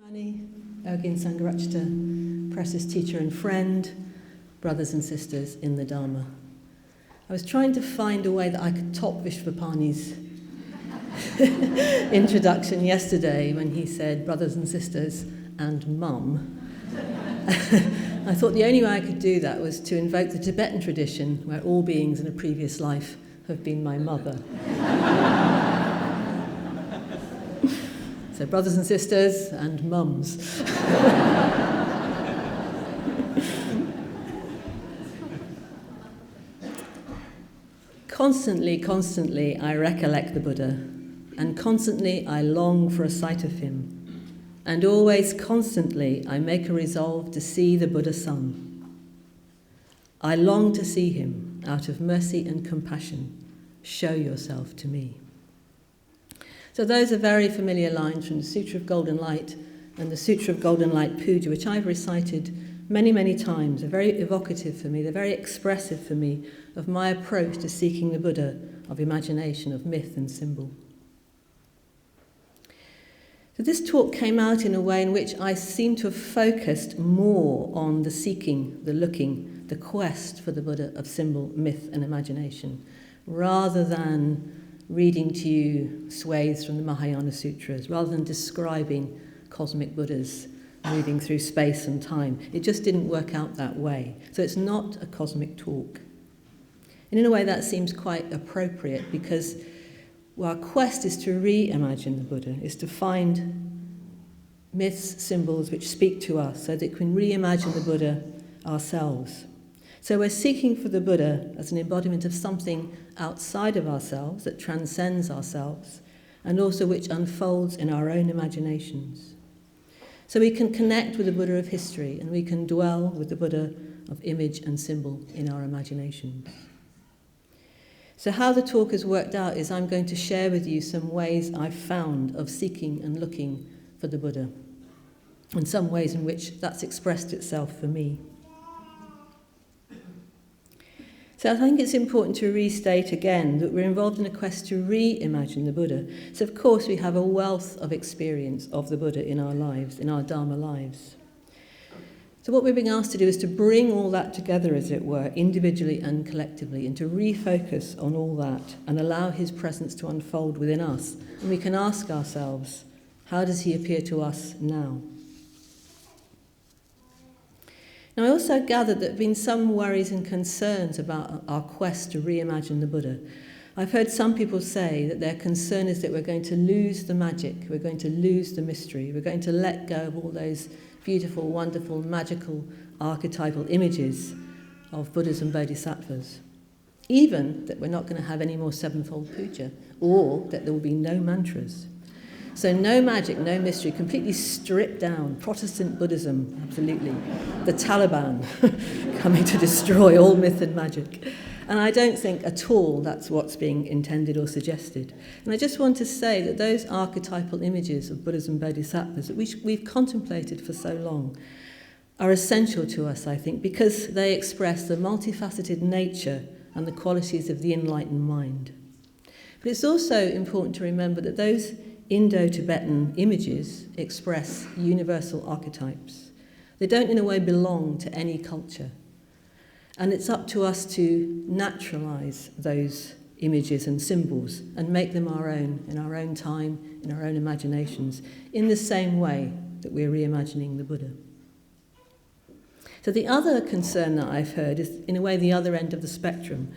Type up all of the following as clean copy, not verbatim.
Mani, Ogin Sangharachta, Precious teacher and friend, brothers and sisters in the Dharma. I was trying to find a way that I could top Vishvapani's introduction yesterday when he said brothers and sisters and mum. I thought the only way I could do that was to invoke the Tibetan tradition where all beings in a previous life have been my mother. So brothers and sisters and mums. Constantly, I recollect the Buddha, and constantly I long for a sight of him. And always, constantly, I make a resolve to see the Buddha Son. I long to see him out of mercy and compassion. Show yourself to me. So those are very familiar lines from the Sutra of Golden Light and the Sutra of Golden Light Puja, which I've recited many, many times. They're very evocative for me. They're very expressive for me of my approach to seeking the Buddha of imagination, of myth and symbol. So this talk came out in a way in which I seem to have focused more on the seeking, the looking, the quest for the Buddha of symbol, myth and imagination, rather than reading to you swathes from the Mahayana Sutras, rather than describing cosmic Buddhas moving through space and time. It just didn't work out that way. So it's not a cosmic talk. And in a way that seems quite appropriate because our quest is to reimagine the Buddha, is to find myths, symbols which speak to us so that we can reimagine the Buddha ourselves. So we're seeking for the Buddha as an embodiment of something outside of ourselves that transcends ourselves and also which unfolds in our own imaginations. So we can connect with the Buddha of history and we can dwell with the Buddha of image and symbol in our imaginations. So how the talk has worked out is I'm going to share with you some ways I've found of seeking and looking for the Buddha and some ways in which that's expressed itself for me. So I think it's important to restate again that we're involved in a quest to reimagine the Buddha. So of course we have a wealth of experience of the Buddha in our lives, in our Dharma lives. So what we're being asked to do is to bring all that together, as it were, individually and collectively, and to refocus on all that and allow his presence to unfold within us. And we can ask ourselves, how does he appear to us now? Now, I also gathered that there have been some worries and concerns about our quest to reimagine the Buddha. I've heard some people say that their concern is that we're going to lose the magic, we're going to lose the mystery, we're going to let go of all those beautiful, wonderful, magical, archetypal images of Buddhas and Bodhisattvas. Even that we're not going to have any more sevenfold puja, or that there will be no mantras. So no magic, no mystery, completely stripped down. Protestant Buddhism, absolutely. The Taliban coming to destroy all myth and magic. And I don't think at all that's what's being intended or suggested. And I just want to say that those archetypal images of Buddhas and Bodhisattvas that we've contemplated for so long are essential to us, I think, because they express the multifaceted nature and the qualities of the enlightened mind. But it's also important to remember that those Indo-Tibetan images express universal archetypes. They don't in a way belong to any culture. And it's up to us to naturalize those images and symbols and make them our own, in our own time, in our own imaginations, in the same way that we're reimagining the Buddha. So the other concern that I've heard is, in a way, the other end of the spectrum,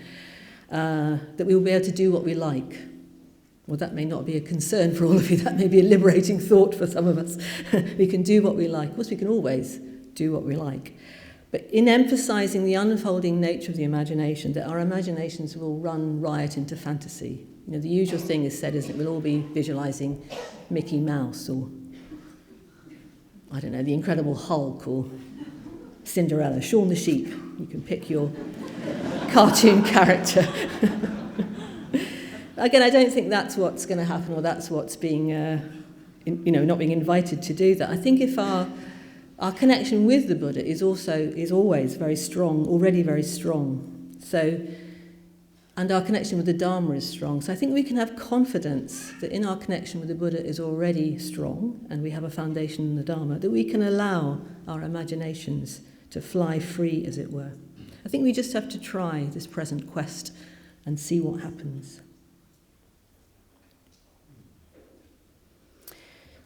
that we will be able to do what we like. Well, that may not be a concern for all of you. That may be a liberating thought for some of us. We can do what we like. Of course, we can always do what we like. But in emphasizing the unfolding nature of the imagination, that our imaginations will run riot into fantasy. You know, the usual thing is said is that we'll all be visualizing Mickey Mouse or, I don't know, the Incredible Hulk or Cinderella, Shaun the Sheep. You can pick your cartoon character. Again, I don't think that's what's going to happen, or that's what's being, not being invited to do that. I think if our connection with the Buddha is always very strong, already very strong. So And our connection with the Dharma is strong. So I think we can have confidence that in our connection with the Buddha is already strong, and we have a foundation in the Dharma, that we can allow our imaginations to fly free, as it were. I think we just have to try this present quest and see what happens.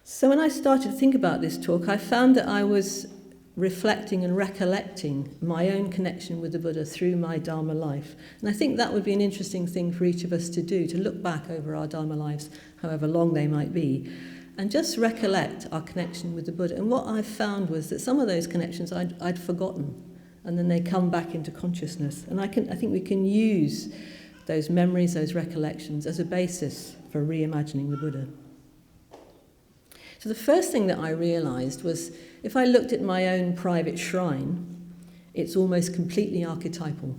So when I started to think about this talk, I found that I was reflecting and recollecting my own connection with the Buddha through my Dharma life. And I think that would be an interesting thing for each of us to do, to look back over our Dharma lives, however long they might be, and just recollect our connection with the Buddha. And what I found was that some of those connections I'd forgotten, and then they come back into consciousness. And I think we can use those memories, those recollections, as a basis for reimagining the Buddha. So the first thing that I realised was, if I looked at my own private shrine, it's almost completely archetypal.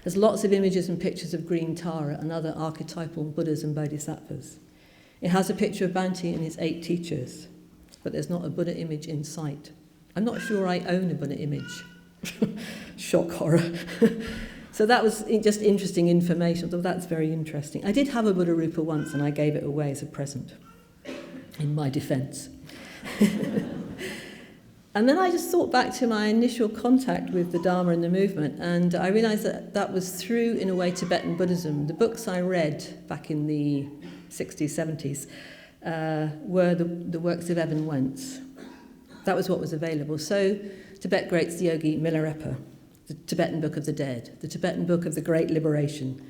There's lots of images and pictures of green Tara and other archetypal Buddhas and Bodhisattvas. It has a picture of Bhante and his 8 teachers, but there's not a Buddha image in sight. I'm not sure I own a Buddha image. Shock horror. So that was just interesting information. I thought, that's very interesting. I did have a Buddha Rupa once, and I gave it away as a present, in my defence. And then I just thought back to my initial contact with the Dharma and the movement, and I realised that that was through, in a way, Tibetan Buddhism. The books I read back in the 60s, 70s were the works of Evan Wentz. That was what was available. So Tibet Greats the Yogi Milarepa, the Tibetan Book of the Dead, the Tibetan Book of the Great Liberation,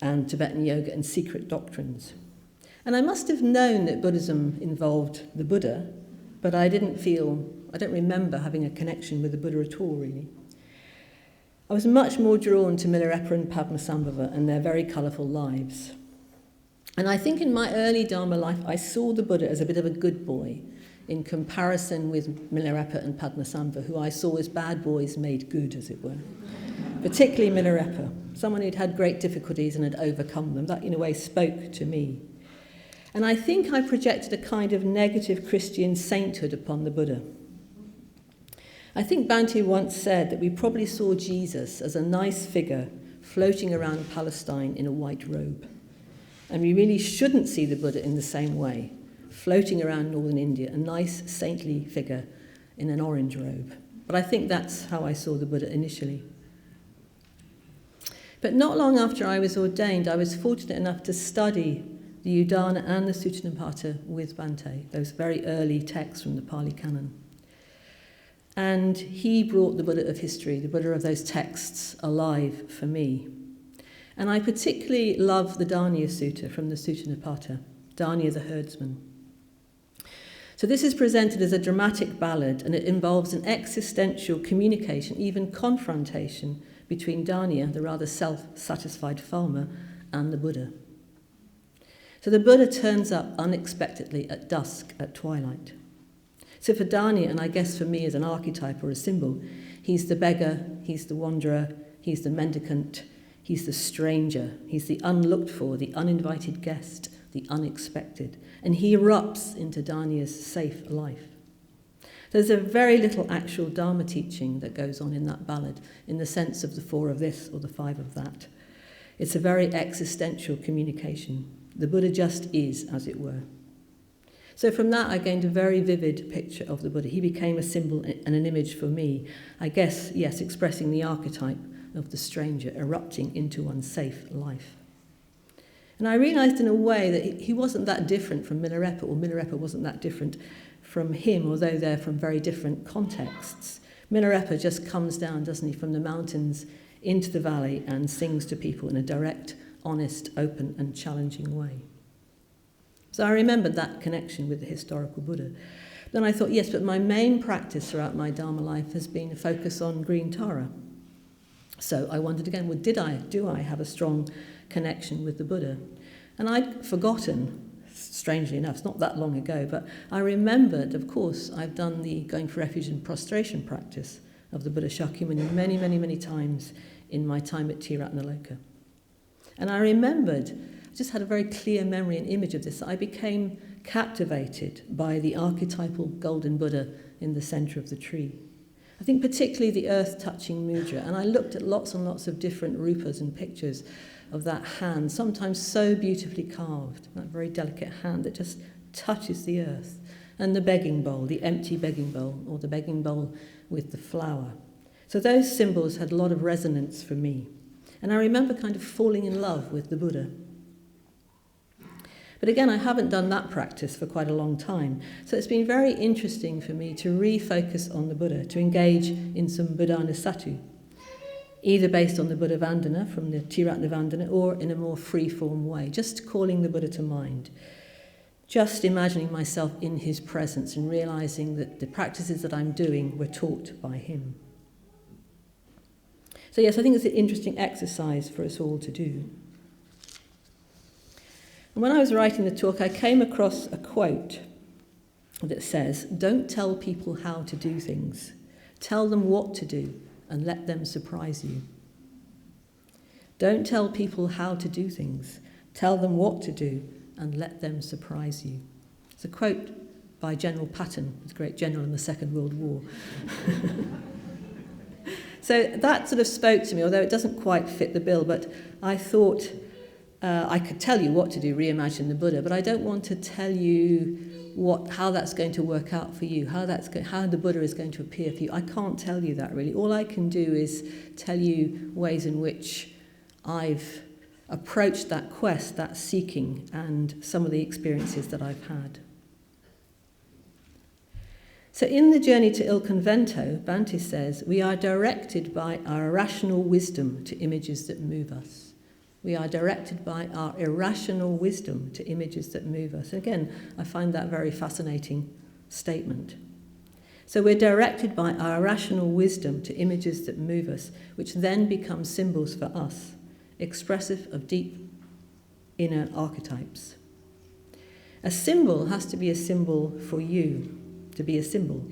and Tibetan Yoga and Secret Doctrines. And I must have known that Buddhism involved the Buddha, but I don't remember having a connection with the Buddha at all, really. I was much more drawn to Milarepa and Padmasambhava and their very colourful lives. And I think in my early Dharma life, I saw the Buddha as a bit of a good boy in comparison with Milarepa and Padmasambhava, who I saw as bad boys made good, as it were. Particularly Milarepa, someone who'd had great difficulties and had overcome them. That, in a way, spoke to me. And I think I projected a kind of negative Christian sainthood upon the Buddha. I think Bhante once said that we probably saw Jesus as a nice figure floating around Palestine in a white robe. And we really shouldn't see the Buddha in the same way, floating around northern India, a nice saintly figure in an orange robe. But I think that's how I saw the Buddha initially. But not long after I was ordained, I was fortunate enough to study the Udana and the Sutta Nipata with Bhante, those very early texts from the Pali Canon. And he brought the Buddha of history, the Buddha of those texts, alive for me. And I particularly love the Dāniya Sutta from the Sutta Nipata, Dāniya the herdsman. So this is presented as a dramatic ballad, and it involves an existential communication, even confrontation, between Dāniya, the rather self-satisfied farmer, and the Buddha. So the Buddha turns up unexpectedly at dusk, at twilight. So for Dāniya, and I guess for me as an archetype or a symbol, he's the beggar, he's the wanderer, he's the mendicant, he's the stranger, he's the unlooked for, the uninvited guest, the unexpected. And he erupts into Dāniya's safe life. There's a very little actual Dharma teaching that goes on in that ballad, in the sense of the 4 of this or the 5 of that. It's a very existential communication. The Buddha just is, as it were. So from that, I gained a very vivid picture of the Buddha. He became a symbol and an image for me. I guess, yes, expressing the archetype of the stranger erupting into one's safe life. And I realised in a way that he wasn't that different from Milarepa, or Milarepa wasn't that different from him, although they're from very different contexts. Milarepa just comes down, doesn't he, from the mountains into the valley and sings to people in a direct, honest, open and challenging way. So I remembered that connection with the historical Buddha. Then I thought, yes, but my main practice throughout my Dharma life has been a focus on green Tara. So I wondered again, well, do I have a strong connection with the Buddha? And I'd forgotten, strangely enough, it's not that long ago, but I remembered, of course, I've done the going for refuge and prostration practice of the Buddha Shakyamuni many, many, many times in my time at Triratna Loka. And I remembered, I just had a very clear memory and image of this. I became captivated by the archetypal golden Buddha in the centre of the tree. I think particularly the earth-touching mudra, and I looked at lots and lots of different rupas and pictures of that hand, sometimes so beautifully carved, that very delicate hand that just touches the earth, and the begging bowl, the empty begging bowl, or the begging bowl with the flower. So those symbols had a lot of resonance for me. And I remember kind of falling in love with the Buddha. But again, I haven't done that practice for quite a long time. So it's been very interesting for me to refocus on the Buddha, to engage in some Buddhanusattu, either based on the Buddha Vandana from the Triratna Vandana or in a more free-form way, just calling the Buddha to mind, just imagining myself in his presence and realizing that the practices that I'm doing were taught by him. So yes, I think it's an interesting exercise for us all to do. And when I was writing the talk, I came across a quote that says, "Don't tell people how to do things. Tell them what to do and let them surprise you." Don't tell people how to do things. Tell them what to do and let them surprise you. It's a quote by General Patton, the great general in the Second World War. So that sort of spoke to me, although it doesn't quite fit the bill, but I thought I could tell you what to do, reimagine the Buddha, but I don't want to tell you how that's going to work out for you, how the Buddha is going to appear for you. I can't tell you that really. All I can do is tell you ways in which I've approached that quest, that seeking, and some of the experiences that I've had. So in the journey to Il Convento, Bhante says, we are directed by our irrational wisdom to images that move us. We are directed by our irrational wisdom to images that move us. And again, I find that a very fascinating statement. So we're directed by our irrational wisdom to images that move us, which then become symbols for us, expressive of deep inner archetypes. A symbol has to be a symbol for you, to be a symbol.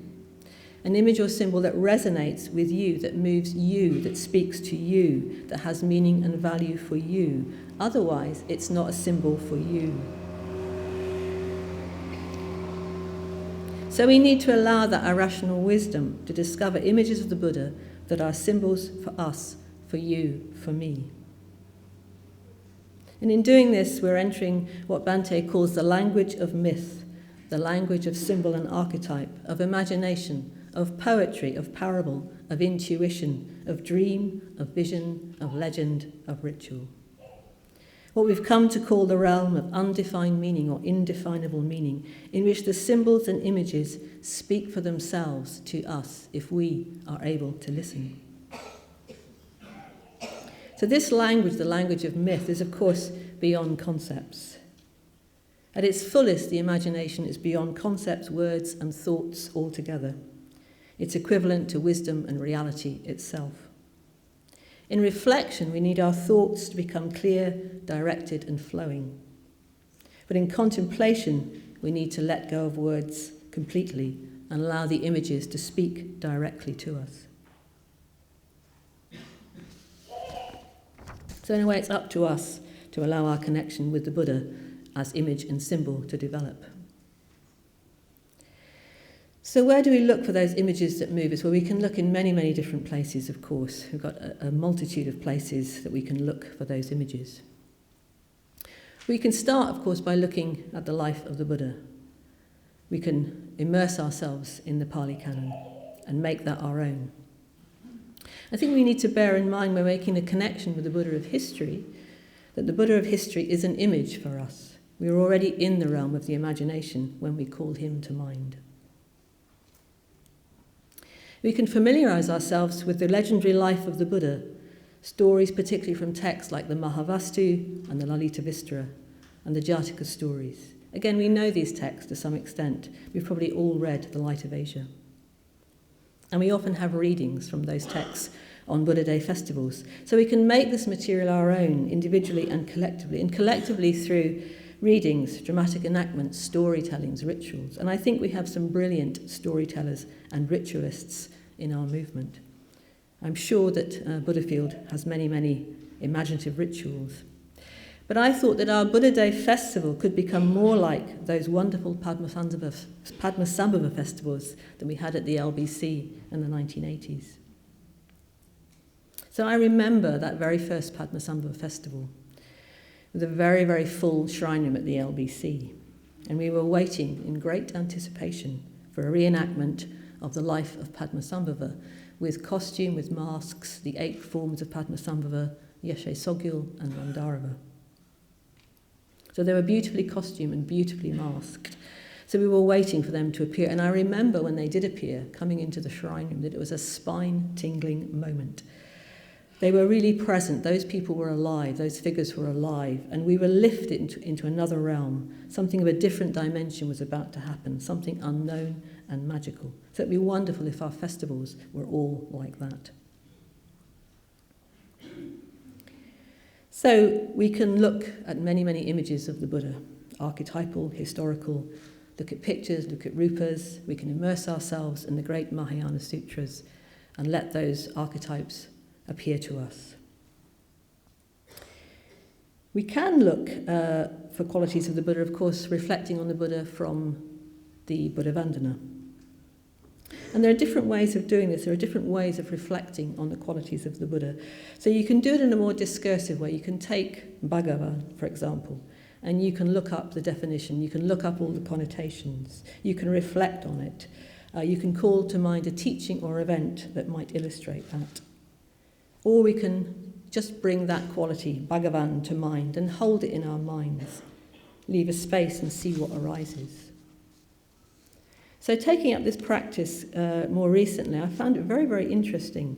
An image or symbol that resonates with you, that moves you, that speaks to you, that has meaning and value for you. Otherwise, it's not a symbol for you. So we need to allow that irrational wisdom to discover images of the Buddha that are symbols for us, for you, for me. And in doing this, we're entering what Bhante calls the language of myth, the language of symbol and archetype, of imagination, of poetry, of parable, of intuition, of dream, of vision, of legend, of ritual. What we've come to call the realm of undefined meaning or indefinable meaning, in which the symbols and images speak for themselves to us if we are able to listen. So this language, the language of myth, is of course beyond concepts. At its fullest, the imagination is beyond concepts, words, and thoughts altogether. It's equivalent to wisdom and reality itself. In reflection, we need our thoughts to become clear, directed, and flowing. But in contemplation, we need to let go of words completely and allow the images to speak directly to us. So in a way, it's up to us to allow our connection with the Buddha as image and symbol to develop. So where do we look for those images that move us? Well, we can look in many, many different places, of course. We've got a multitude of places that we can look for those images. We can start, of course, by looking at the life of the Buddha. We can immerse ourselves in the Pali Canon and make that our own. I think we need to bear in mind when making a connection with the Buddha of history that the Buddha of history is an image for us. We are already in the realm of the imagination when we call him to mind. We can familiarise ourselves with the legendary life of the Buddha, stories particularly from texts like the Mahavastu and the Lalita Vistara and the Jataka stories. Again, we know these texts to some extent. We've probably all read The Light of Asia. And we often have readings from those texts on Buddha Day festivals. So we can make this material our own, individually and collectively through readings, dramatic enactments, storytellings, rituals. And I think we have some brilliant storytellers and ritualists in our movement. I'm sure that Buddhafield has many, many imaginative rituals. But I thought that our Buddha Day festival could become more like those wonderful Padmasambhava festivals that we had at the LBC in the 1980s. So I remember that very first Padmasambhava festival with a very, very full shrine room at the LBC. And we were waiting in great anticipation for a reenactment of the life of Padmasambhava with costume, with masks, the 8 forms of Padmasambhava, Yeshe Sogyal and Randarava. So they were beautifully costumed and beautifully masked. So we were waiting for them to appear. And I remember when they did appear, coming into the shrine room, that it was a spine-tingling moment. They were really present. Those people were alive. Those figures were alive. And we were lifted into another realm. Something of a different dimension was about to happen, something unknown and magical. So it'd be wonderful if our festivals were all like that. So we can look at many, many images of the Buddha, archetypal, historical, look at pictures, look at rupas. We can immerse ourselves in the great Mahayana sutras and let those archetypes appear to us. We can look for qualities of the Buddha, of course, reflecting on the Buddha from the Buddhavandana. And there are different ways of doing this. There are different ways of reflecting on the qualities of the Buddha. So you can do it in a more discursive way. You can take Bhagavan, for example, and you can look up the definition. You can look up all the connotations. You can reflect on it. You can call to mind a teaching or event that might illustrate that. Or we can just bring that quality, Bhagavan, to mind and hold it in our minds. Leave a space and see what arises. So taking up this practice more recently, I found it very, very interesting.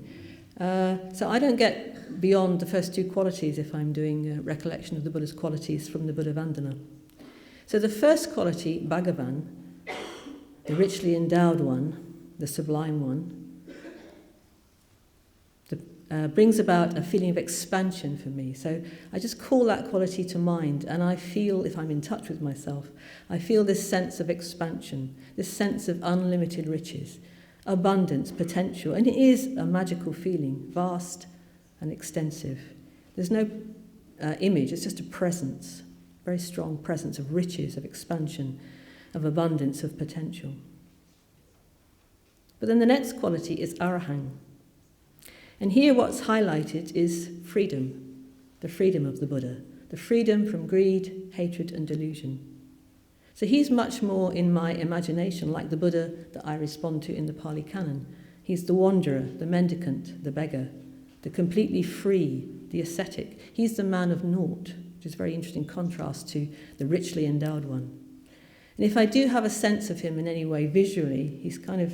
So I don't get beyond the first 2 qualities if I'm doing a recollection of the Buddha's qualities from the Buddhavandana. So the first quality, Bhagavan, the richly endowed one, the sublime one, brings about a feeling of expansion for me. So I just call that quality to mind, and I feel, if I'm in touch with myself, I feel this sense of expansion, this sense of unlimited riches, abundance, potential, and it is a magical feeling, vast and extensive. There's no image, it's just a presence, very strong presence of riches, of expansion, of abundance, of potential. But then the next quality is Arahang. And here what's highlighted is freedom, the freedom of the Buddha, the freedom from greed, hatred and delusion. So he's much more in my imagination like the Buddha that I respond to in the Pali Canon. He's the wanderer, the mendicant, the beggar, the completely free, the ascetic. He's the man of naught, which is a very interesting contrast to the richly endowed one. And if I do have a sense of him in any way visually, he's kind of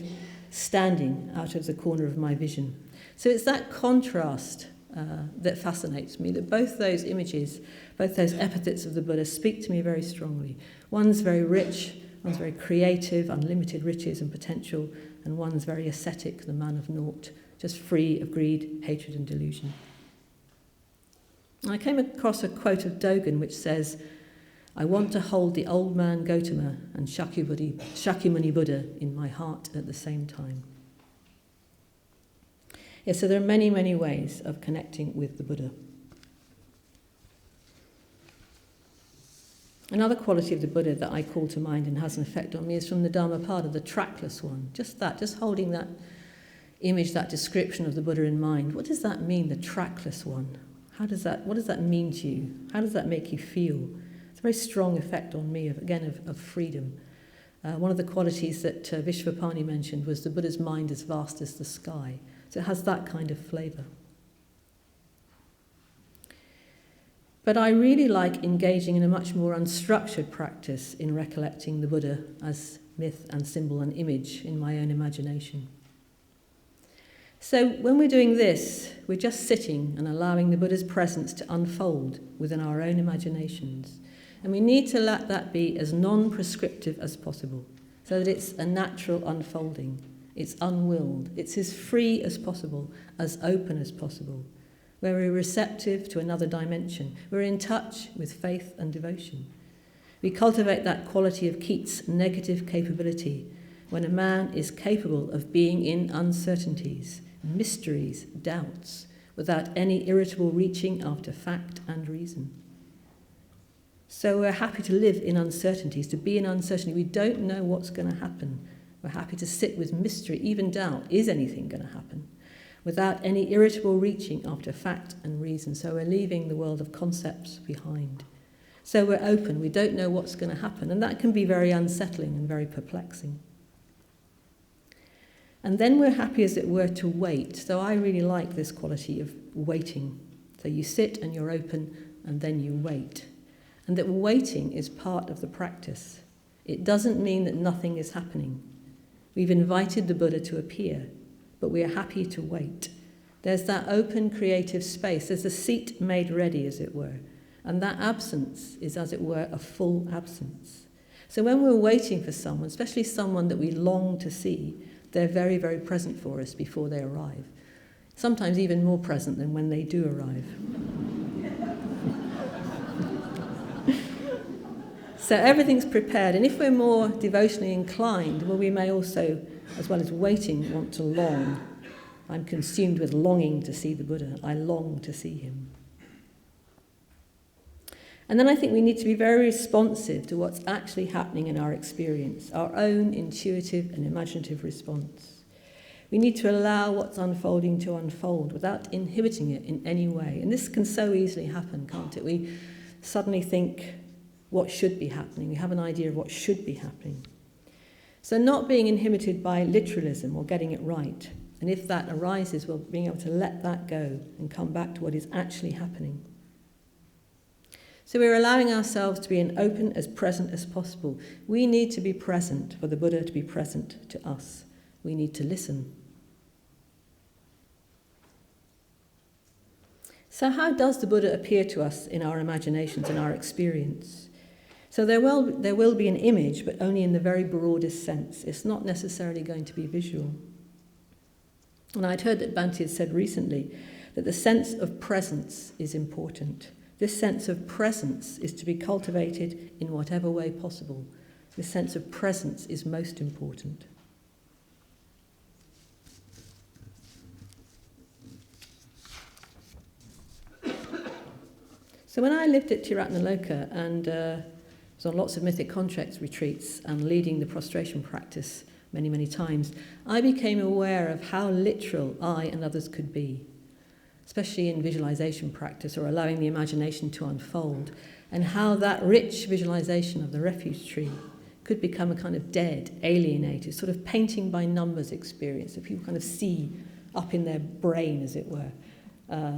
standing out of the corner of my vision. So it's that contrast that fascinates me, that both those images, both those epithets of the Buddha speak to me very strongly. One's very rich, one's very creative, unlimited riches and potential, and one's very ascetic, the man of naught, just free of greed, hatred and delusion. And I came across a quote of Dogen which says, "I want to hold the old man Gautama and Shakyamuni Buddha in my heart at the same time." Yeah, so there are many, many ways of connecting with the Buddha. Another quality of the Buddha that I call to mind and has an effect on me is from the Dhammapada, the trackless one. Just holding that image, that description of the Buddha in mind. What does that mean, the trackless one? What does that mean to you? How does that make you feel? It's a very strong effect on me, of freedom. One of the qualities that Vishvapani mentioned was the Buddha's mind as vast as the sky. So it has that kind of flavour. But I really like engaging in a much more unstructured practice in recollecting the Buddha as myth and symbol and image in my own imagination. So when we're doing this, we're just sitting and allowing the Buddha's presence to unfold within our own imaginations. And we need to let that be as non-prescriptive as possible, so that it's a natural unfolding. It's unwilled. It's as free as possible, as open as possible, where we're receptive to another dimension. We're in touch with faith and devotion. We cultivate that quality of Keats' negative capability, when a man is capable of being in uncertainties, mysteries, doubts, without any irritable reaching after fact and reason. So we're happy to live in uncertainties, to be in uncertainty. We don't know what's going to happen. We're happy to sit with mystery, even doubt. Is anything going to happen? Without any irritable reaching after fact and reason. So we're leaving the world of concepts behind. So we're open. We don't know what's going to happen. And that can be very unsettling and very perplexing. And then we're happy, as it were, to wait. So I really like this quality of waiting. So you sit and you're open, and then you wait. And that waiting is part of the practice. It doesn't mean that nothing is happening. We've invited the Buddha to appear, but we are happy to wait. There's that open creative space. There's a seat made ready, as it were. And that absence is, as it were, a full absence. So when we're waiting for someone, especially someone that we long to see, they're very, very present for us before they arrive. Sometimes even more present than when they do arrive. So everything's prepared. And if we're more devotionally inclined, well, we may also, as well as waiting, want to long. I'm consumed with longing to see the Buddha. I long to see him. And then I think we need to be very responsive to what's actually happening in our experience, our own intuitive and imaginative response. We need to allow what's unfolding to unfold without inhibiting it in any way. And this can so easily happen, can't it? We suddenly think what should be happening. We have an idea of what should be happening. So not being inhibited by literalism or getting it right. And if that arises, well, being able to let that go and come back to what is actually happening. So we're allowing ourselves to be as open, as present as possible. We need to be present for the Buddha to be present to us. We need to listen. So how does the Buddha appear to us in our imaginations, in our experience? So there will be an image, but only in the very broadest sense. It's not necessarily going to be visual. And I'd heard that Bhante had said recently that the sense of presence is important. This sense of presence is to be cultivated in whatever way possible. This sense of presence is most important. So when I lived at Triratna Loka and was on lots of mythic contracts retreats and leading the prostration practice many, many times, I became aware of how literal I and others could be, especially in visualization practice or allowing the imagination to unfold, and how that rich visualization of the refuge tree could become a kind of dead, alienated, sort of painting by numbers experience that people kind of see up in their brain, as it were.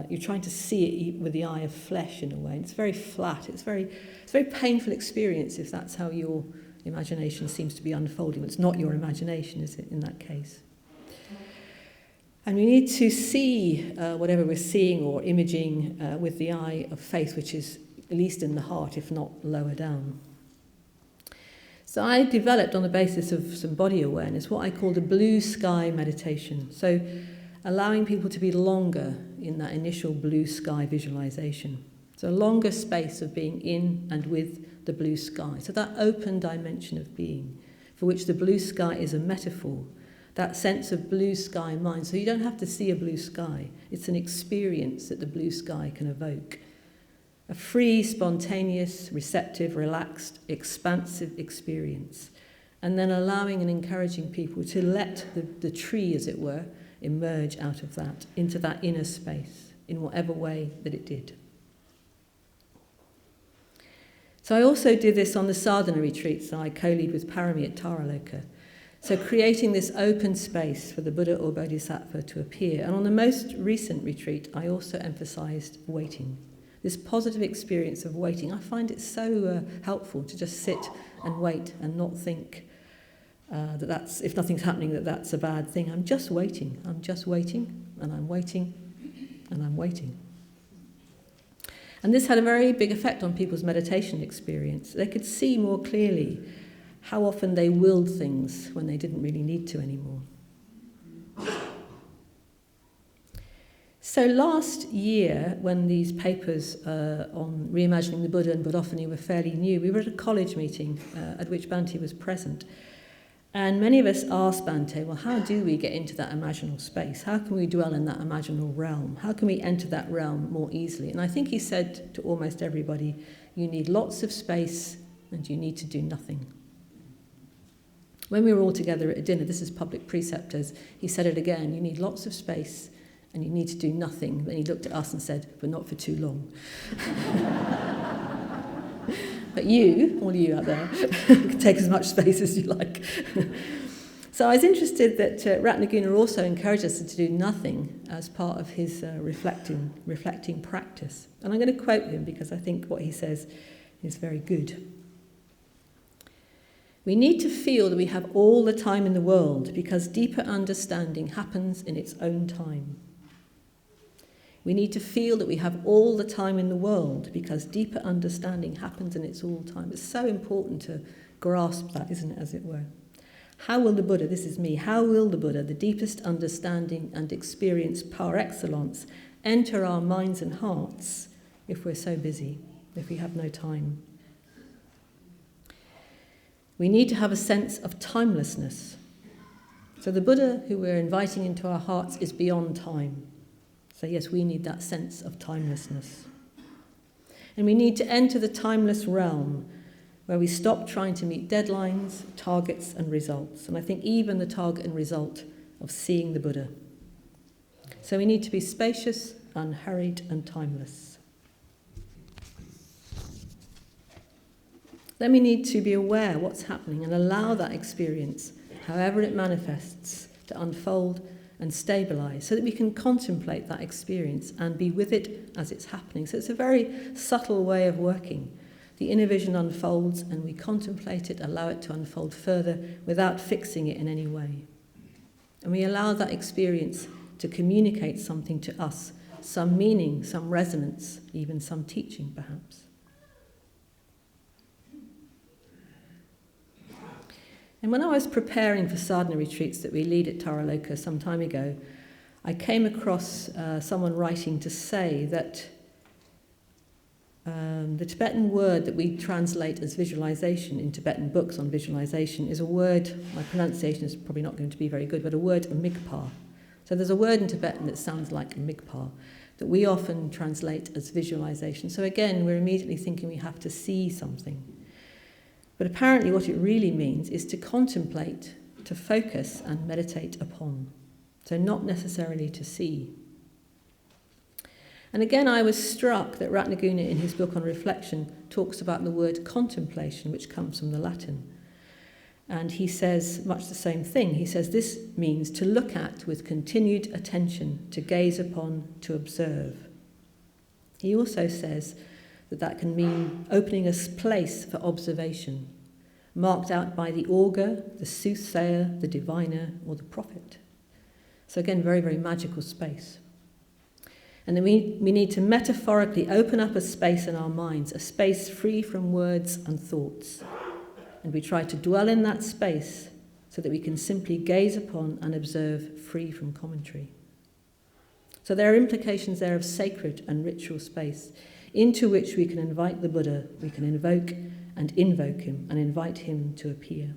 You're trying to see it with the eye of flesh in a way. And it's very flat. It's a very painful experience if that's how your imagination seems to be unfolding. It's not your imagination, is it, in that case? And we need to see whatever we're seeing or imaging with the eye of faith, which is at least in the heart, if not lower down. So I developed, on the basis of some body awareness, what I called a blue sky meditation. So allowing people to be longer in that initial blue sky visualization. So a longer space of being in and with the blue sky. So that open dimension of being, for which the blue sky is a metaphor. That sense of blue sky mind. So you don't have to see a blue sky. It's an experience that the blue sky can evoke. A free, spontaneous, receptive, relaxed, expansive experience. And then allowing and encouraging people to let the tree, as it were, emerge out of that, into that inner space, in whatever way that it did. So I also did this on the sadhana retreats that I co-lead with Parami at Taraloka. So creating this open space for the Buddha or Bodhisattva to appear. And on the most recent retreat, I also emphasized waiting. This positive experience of waiting. I find it so helpful to just sit and wait and not think that's, if nothing's happening, that's a bad thing. I'm just waiting, and I'm waiting, and I'm waiting. And this had a very big effect on people's meditation experience. They could see more clearly how often they willed things when they didn't really need to anymore. So last year, when these papers on reimagining the Buddha and Buddhophony were fairly new, we were at a college meeting at which Bhante was present. And many of us asked Bhante, well, how do we get into that imaginal space? How can we dwell in that imaginal realm? How can we enter that realm more easily? And I think he said to almost everybody, you need lots of space and you need to do nothing. When we were all together at a dinner, this is public preceptors, he said it again, you need lots of space and you need to do nothing. Then he looked at us and said, but not for too long. But you, all you out there, can take as much space as you like. So I was interested that Ratnaguna also encouraged us to do nothing as part of his reflecting practice. And I'm going to quote him because I think what he says is very good. We need to feel that we have all the time in the world because deeper understanding happens in its own time. We need to feel that we have all the time in the world because deeper understanding happens in its own time. It's so important to grasp that, isn't it, as it were? How will the Buddha, this is me, how will the Buddha, the deepest understanding and experience par excellence, enter our minds and hearts if we're so busy, if we have no time? We need to have a sense of timelessness. So the Buddha who we're inviting into our hearts is beyond time. So yes, we need that sense of timelessness. And we need to enter the timeless realm where we stop trying to meet deadlines, targets and results. And I think even the target and result of seeing the Buddha. So we need to be spacious, unhurried and timeless. Then we need to be aware of what's happening and allow that experience, however it manifests, to unfold and stabilise so that we can contemplate that experience and be with it as it's happening. So it's a very subtle way of working. The inner vision unfolds and we contemplate it, allow it to unfold further without fixing it in any way. And we allow that experience to communicate something to us, some meaning, some resonance, even some teaching perhaps. And when I was preparing for sadhana retreats that we lead at Taraloka some time ago, I came across someone writing to say that the Tibetan word that we translate as visualization in Tibetan books on visualization is a word, my pronunciation is probably not going to be very good, but a word migpa. So there's a word in Tibetan that sounds like migpa that we often translate as visualization. So again, we're immediately thinking we have to see something. But apparently what it really means is to contemplate, to focus and meditate upon. So not necessarily to see. And again, I was struck that Ratnaguna in his book on reflection talks about the word contemplation, which comes from the Latin. And he says much the same thing. He says this means to look at with continued attention, to gaze upon, to observe. He also says that can mean opening a place for observation, marked out by the augur, the soothsayer, the diviner, or the prophet. So again, very, very magical space. And then we need to metaphorically open up a space in our minds, a space free from words and thoughts. And we try to dwell in that space so that we can simply gaze upon and observe free from commentary. So there are implications there of sacred and ritual space into which we can invite the Buddha, we can invoke and invoke him and invite him to appear.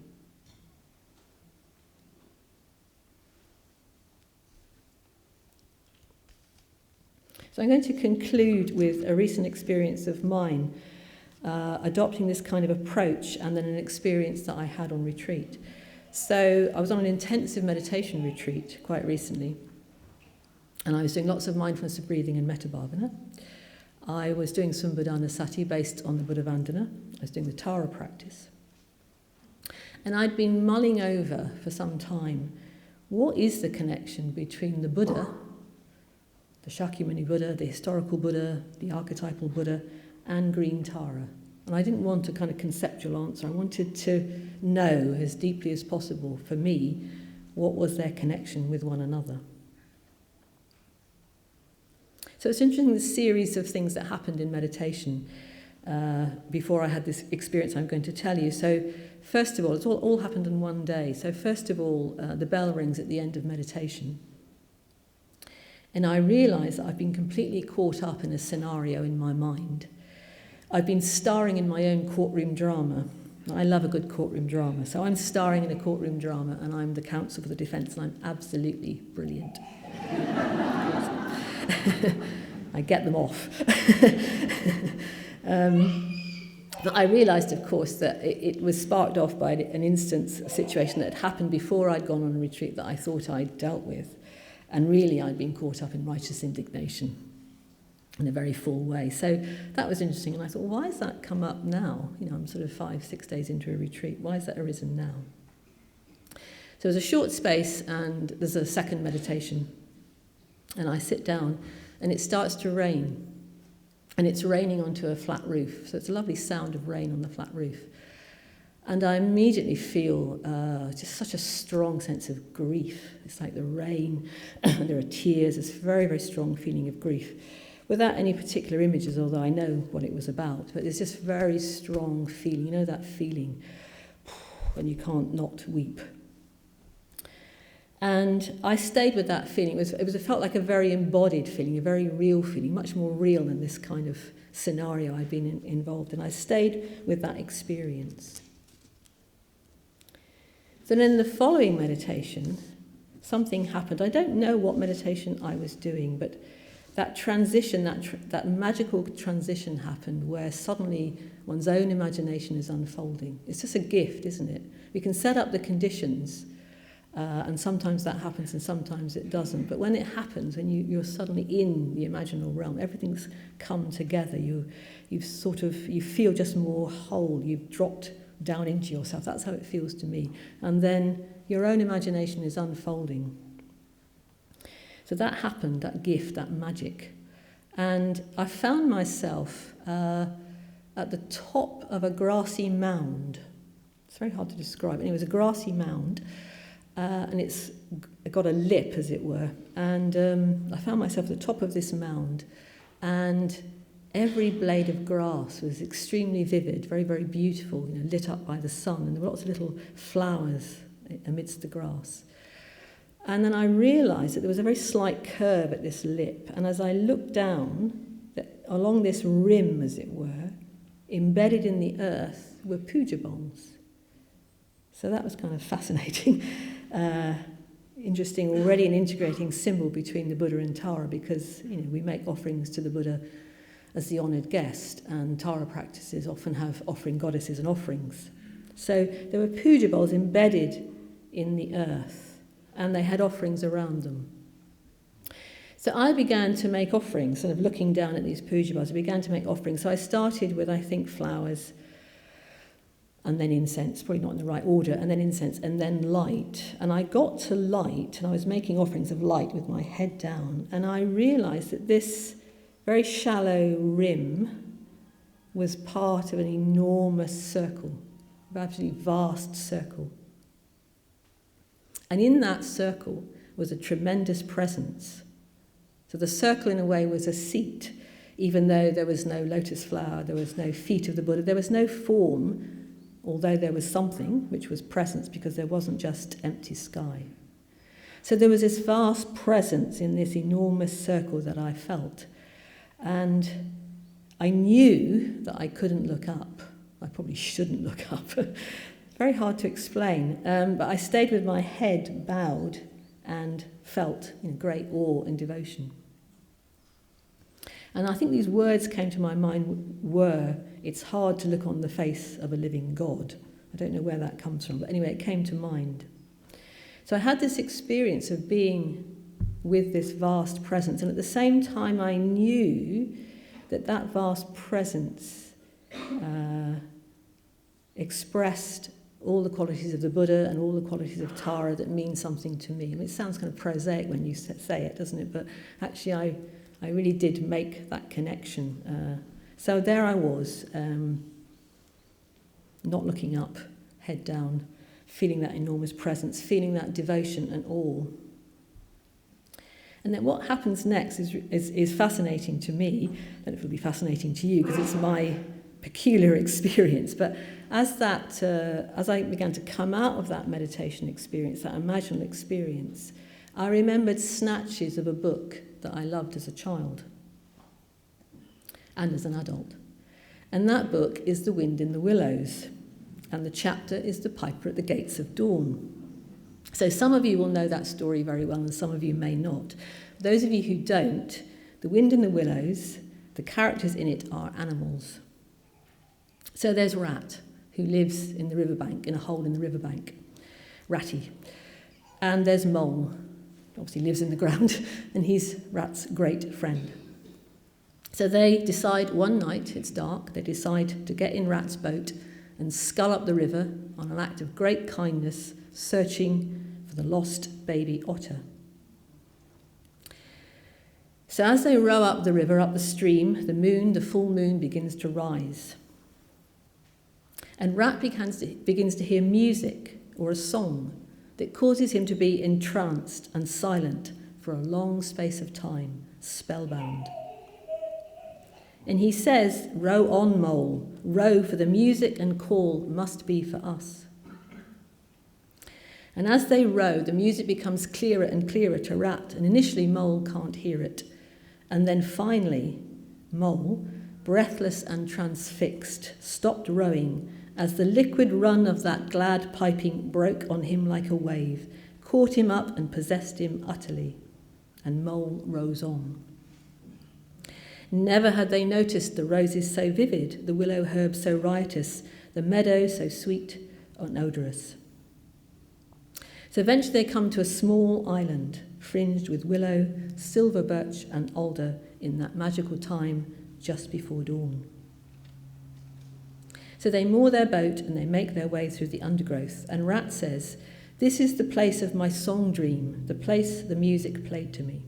So I'm going to conclude with a recent experience of mine, adopting this kind of approach and then an experience that I had on retreat. So I was on an intensive meditation retreat quite recently, and I was doing lots of mindfulness of breathing and metta-bhavana. I was doing Sati based on the Buddha-Vandana. I was doing the Tara practice. And I'd been mulling over for some time, what is the connection between the Buddha, the Shakyamuni Buddha, the historical Buddha, the archetypal Buddha, and green Tara? And I didn't want a kind of conceptual answer. I wanted to know as deeply as possible, for me, what was their connection with one another. So it's interesting, the series of things that happened in meditation before I had this experience I'm going to tell you. So first of all, it's all happened in one day. So first of all, the bell rings at the end of meditation. And I realise that I've been completely caught up in a scenario in my mind. I've been starring in my own courtroom drama. I love a good courtroom drama. So I'm starring in a courtroom drama and I'm the counsel for the defence and I'm absolutely brilliant. I get them off. But I realised, of course, that it was sparked off by an instance, a situation that had happened before I'd gone on a retreat that I thought I'd dealt with. And really, I'd been caught up in righteous indignation in a very full way. So that was interesting. And I thought, well, why has that come up now? You know, I'm sort of 5-6 days into a retreat. Why has that arisen now? So there's a short space, and there's a second meditation. And I sit down, and it starts to rain. And it's raining onto a flat roof. So it's a lovely sound of rain on the flat roof. And I immediately feel just such a strong sense of grief. It's like the rain, and there are tears. It's a very, very strong feeling of grief. Without any particular images, although I know what it was about. But it's just very strong feeling. You know that feeling when you can't not weep. And I stayed with that feeling. It felt like a very embodied feeling, a very real feeling, much more real than this kind of scenario I'd been involved in. I stayed with that experience. So then in the following meditation, something happened. I don't know what meditation I was doing, but that transition, that magical transition happened where suddenly one's own imagination is unfolding. It's just a gift, isn't it? We can set up the conditions, and sometimes that happens and sometimes it doesn't. But when it happens, when you're suddenly in the imaginal realm, everything's come together. You feel just more whole. You've dropped down into yourself. That's how it feels to me. And then your own imagination is unfolding. So that happened, that gift, that magic. And I found myself at the top of a grassy mound. It's very hard to describe. Anyway, it was a grassy mound. And it's got a lip, as it were. And I found myself at the top of this mound, and every blade of grass was extremely vivid, very, very beautiful, you know, lit up by the sun, and there were lots of little flowers amidst the grass. And then I realised that there was a very slight curve at this lip, and as I looked down, along this rim, as it were, embedded in the earth were puja bowls. So that was kind of fascinating. Interesting, already an integrating symbol between the Buddha and Tara, because we make offerings to the Buddha as the honoured guest, and Tara practices often have offering goddesses and offerings. So there were puja bowls embedded in the earth, and they had offerings around them. So I began to make offerings, sort of looking down at these puja bowls. I began to make offerings. So I started with, I think, flowers, and then incense, probably not in the right order, and then incense, and then light. And I got to light, and I was making offerings of light with my head down, and I realised that this very shallow rim was part of an enormous circle, an absolutely vast circle. And in that circle was a tremendous presence. So the circle, in a way, was a seat, even though there was no lotus flower, there was no feet of the Buddha, there was no form, although there was something, which was presence, because there wasn't just empty sky. So there was this vast presence in this enormous circle that I felt. And I knew that I couldn't look up. I probably shouldn't look up. Very hard to explain. But I stayed with my head bowed and felt great awe and devotion. And I think these words came to my mind were, it's hard to look on the face of a living God. I don't know where that comes from, but anyway, it came to mind. So I had this experience of being with this vast presence, and at the same time I knew that that vast presence expressed all the qualities of the Buddha and all the qualities of Tara that mean something to me. I mean, it sounds kind of prosaic when you say it, doesn't it? But actually I really did make that connection. So there I was, not looking up, head down, feeling that enormous presence, feeling that devotion and awe. And then what happens next is fascinating to me, and it will be fascinating to you because it's my peculiar experience. But as I began to come out of that meditation experience, that imaginal experience, I remembered snatches of a book that I loved as a child and as an adult. And that book is The Wind in the Willows, and the chapter is The Piper at the Gates of Dawn. So some of you will know that story very well, and some of you may not. Those of you who don't, The Wind in the Willows, the characters in it are animals. So there's Rat, who lives in the riverbank, in a hole in the riverbank, Ratty. And there's Mole, obviously lives in the ground, and he's Rat's great friend. So they decide one night, it's dark, they decide to get in Rat's boat and scull up the river on an act of great kindness, searching for the lost baby otter. So as they row up the river, up the stream, the full moon begins to rise. And Rat begins to hear music or a song that causes him to be entranced and silent for a long space of time, spellbound. And he says, "Row on, Mole, row, for the music and call must be for us." And as they row, the music becomes clearer and clearer to Rat, and initially Mole can't hear it. And then finally, Mole, breathless and transfixed, stopped rowing as the liquid run of that glad piping broke on him like a wave, caught him up and possessed him utterly. And Mole rows on. Never had they noticed the roses so vivid, the willow herb so riotous, the meadow so sweet and odorous. So eventually they come to a small island, fringed with willow, silver birch and alder in that magical time just before dawn. So they moor their boat and they make their way through the undergrowth, and Rat says, "This is the place of my song dream, the place the music played to me."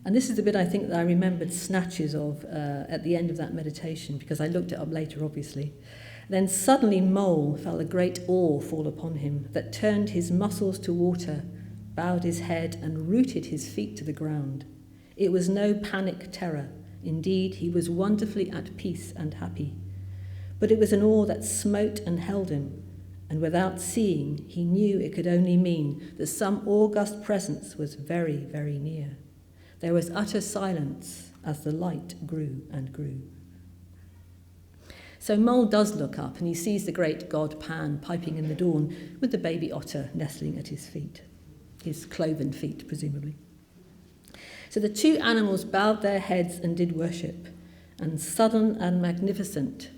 And this is the bit I think that I remembered snatches of at the end of that meditation, because I looked it up later, obviously. Then suddenly Mole felt a great awe fall upon him that turned his muscles to water, bowed his head and rooted his feet to the ground. It was no panic terror. Indeed, he was wonderfully at peace and happy. But it was an awe that smote and held him, and without seeing, he knew it could only mean that some august presence was very, very near. There was utter silence as the light grew and grew. So Mole does look up, and he sees the great god Pan piping in the dawn with the baby otter nestling at his feet, his cloven feet, presumably. So the two animals bowed their heads and did worship, and sudden and magnificent,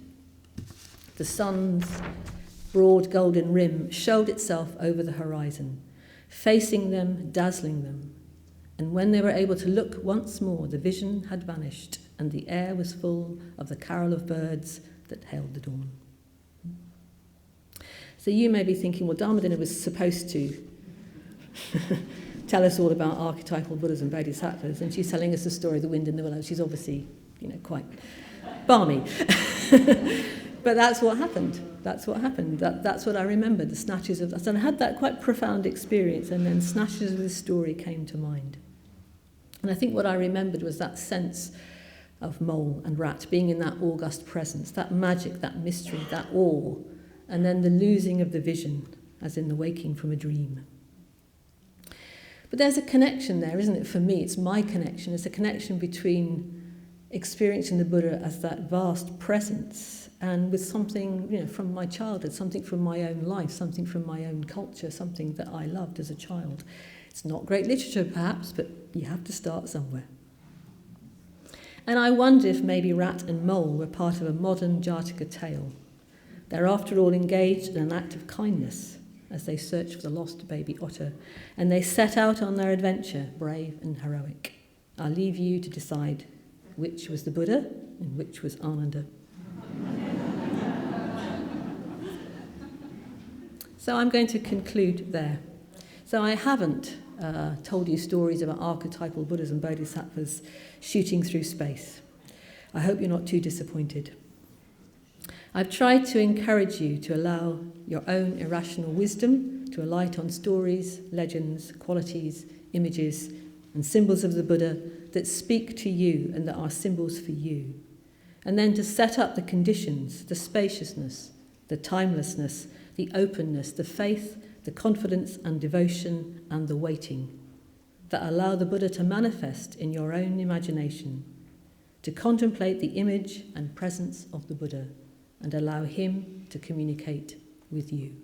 the sun's broad golden rim showed itself over the horizon, facing them, dazzling them. And when they were able to look once more, the vision had vanished, and the air was full of the carol of birds that hailed the dawn. So you may be thinking, well, Dhammadinna was supposed to tell us all about archetypal Buddhas and Bodhisattvas, and she's telling us the story of the wind and the willow. She's obviously, quite balmy. But that's what happened. That's what happened. That's what I remembered, the snatches of that. And I had that quite profound experience, and then snatches of this story came to mind. And I think what I remembered was that sense of Mole and Rat being in that august presence, that magic, that mystery, that awe, and then the losing of the vision, as in the waking from a dream. But there's a connection there, isn't it? For me, it's my connection. It's a connection between experiencing the Buddha as that vast presence and with something, from my childhood, something from my own life, something from my own culture, something that I loved as a child. It's not great literature, perhaps, but you have to start somewhere. And I wonder if maybe Rat and Mole were part of a modern Jataka tale. They're after all engaged in an act of kindness as they search for the lost baby otter, and they set out on their adventure, brave and heroic. I'll leave you to decide which was the Buddha and which was Ananda. So I'm going to conclude there. So I haven't told you stories about archetypal Buddhas and Bodhisattvas shooting through space. I hope you're not too disappointed. I've tried to encourage you to allow your own irrational wisdom to alight on stories, legends, qualities, images, and symbols of the Buddha that speak to you and that are symbols for you. And then to set up the conditions, the spaciousness, the timelessness, the openness, the faith, the confidence and devotion and the waiting that allow the Buddha to manifest in your own imagination, to contemplate the image and presence of the Buddha and allow him to communicate with you.